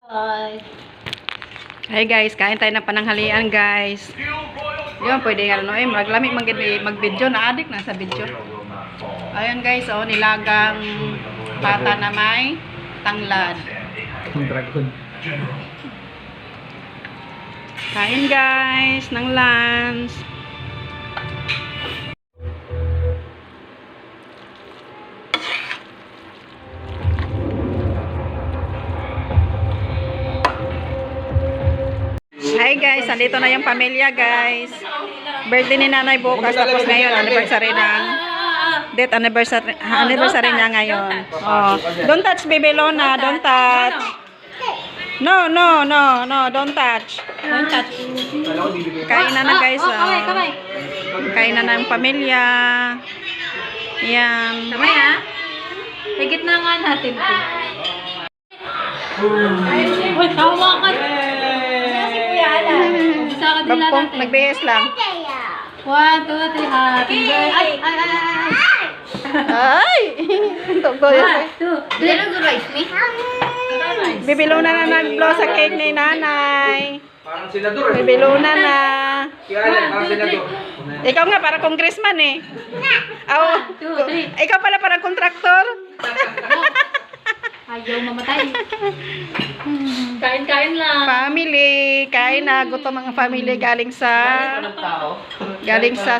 Bye. Hey guys, kain tayo ng pananghalian guys. Yun, pwede nga ano maglami mag-video na adik na sa video. Ayun guys, oh, nilagang bata na may tanglad. Kain guys ng lunch. Hi guys, nandito na yung pamilya guys. Birthday ni nanay bukas, tapos ngayon anniversary ng anniversary niya ngayon. Oh, don't touch baby Lona, don't touch. No, don't touch. Don't touch. Kain na guys. Kain na ng pamilya. Yan. Kamay ha? Higit na nga natin po. Uy, tawa ka. Nagbihis lang. 1, 2, 3, happy birthday. Ay! Tugto yun. 1, 2, 3. Don't rice me. Bibiluna na nag-blow sa cake ni nanay. Parang senador eh. Bibiluna na. Parang senador. Ikaw nga, parang congressman eh. Aw, 1, 2, 3. ikaw pala parang kontraktor. Ayaw mamatay. Kain-kain lang. Family, kain na. Gutom ang family galing sa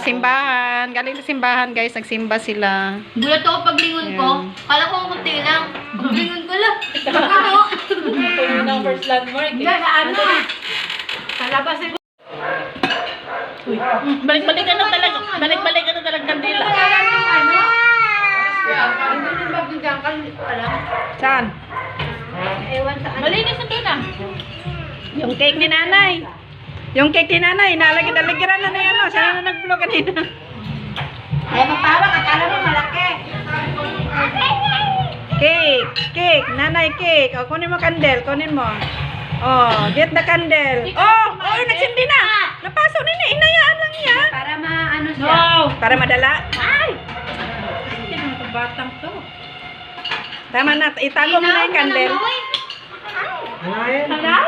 simbahan. Galing sa simbahan guys, nagsimba sila. Gulat ako paglingon ko. Kala ko kunti lang. Paglingon ko lang. Ito yung first landmark. Ano? Palabas ko. Balik-balik ka na talaga kandila. Saan? Ewan sa ano. Malinis na tuna. Yung cake ni nanay. Yung cake ni nanay, nalagyan na yan. Siya na nag-vlog kanina. Ay, mapawag. Akala mo malaki. Cake. Nanay cake. O, kunin mo candle. Kunin mo. Oh, get the candle. Oh, nagsindi na. Napasok na. Inayaan lang yan. Para maano siya. No. Para madala. Ay! Batang to. Tama na. Itago mo na yung candle. Ano na?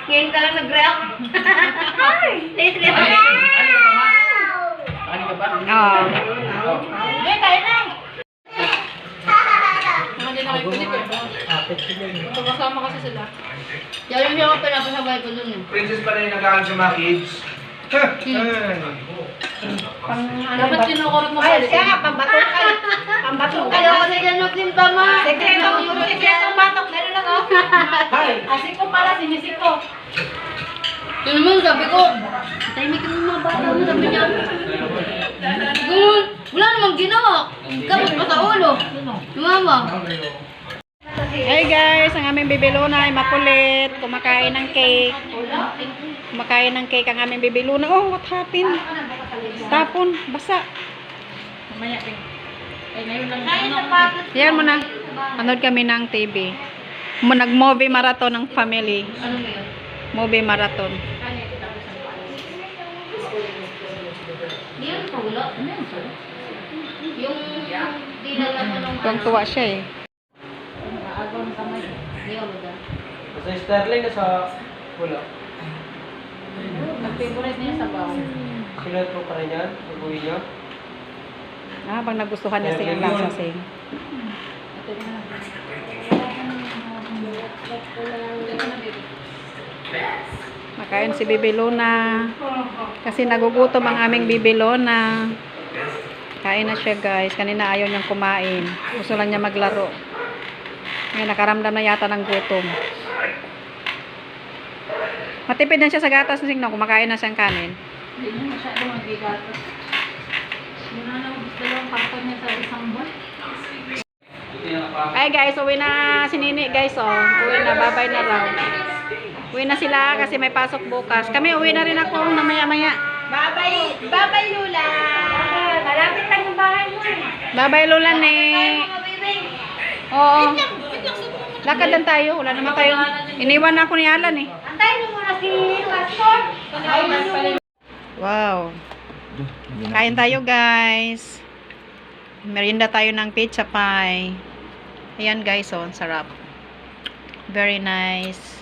Ngayon ka lang nag-react. Ay! Late-late. Ano ka ba? Oh. Hindi, tayo na. Kasama kasi sila. Yalan niya ako pinapasabay ko dun eh. Princess pa rin yung nag-aaral sa mga kids. Dapat kinukurot mo pala. Siya nga, pambatok ka. Pambatok ka. Ayaw ko na dyan magsimba ma. Sekretong batok. Meron lang ako. Asiko pala, sinisiko. Yun naman, sabi ko, tahimik yung mga bata mo, sabi niya. Ganun, wala namang ginawa. Kapot pa sa ulo. Yung mama. Hey guys, ang aming bibiluna ay makulit. Kumakain ng cake. Kumakain ng cake ang aming bibiluna. Oh, what happened? Tapon, basa. Yan mo na. Panood kami ng TV. Nag-movie marathon ng family. Ano mo yun? Movie marathon. Hindi yun pula. Ano yun sir? Yung dinala mo nung Tuwang-tuwa siya eh. Agaw ng kamay. Hindi ako ba? Sa Sterling na sa pula. Nag-favorite niya sa baon. Sinulat mo pa rin yan? Pag-uwi niya? Habang nagustuhan niya sing ang lasa sing. Makain si Bibi Luna. Kasi nagugutom ang aming Bibi Luna. Kain na siya guys. Kanina ayaw niyang kumain. Gusto lang niya maglaro. Ngayon nakaramdam na yata ng gutom. Matipid na siya sa gatas na sing no. Kumakain na siyang kanin. Hindi mo masyado magbigatas. Muna na gusto lang karton niya sa isang buwan. Ay guys, uwi na si Nini guys oh. Uwi na, babay na raw. Uwi na sila kasi may pasok bukas. Kami uwi na rin ako na maya-maya. Babay Lula! Malapit lang yung bahay mo eh. Babay Lola ne. Oo. Lakad lang tayo. Wala naman tayo. Iniwan na ako ni Alan eh. Antayin mo muna si Pastor. Wow. Kain tayo guys. Merienda tayo ng pizza pie. Ayan guys, oh, ang sarap. Very nice.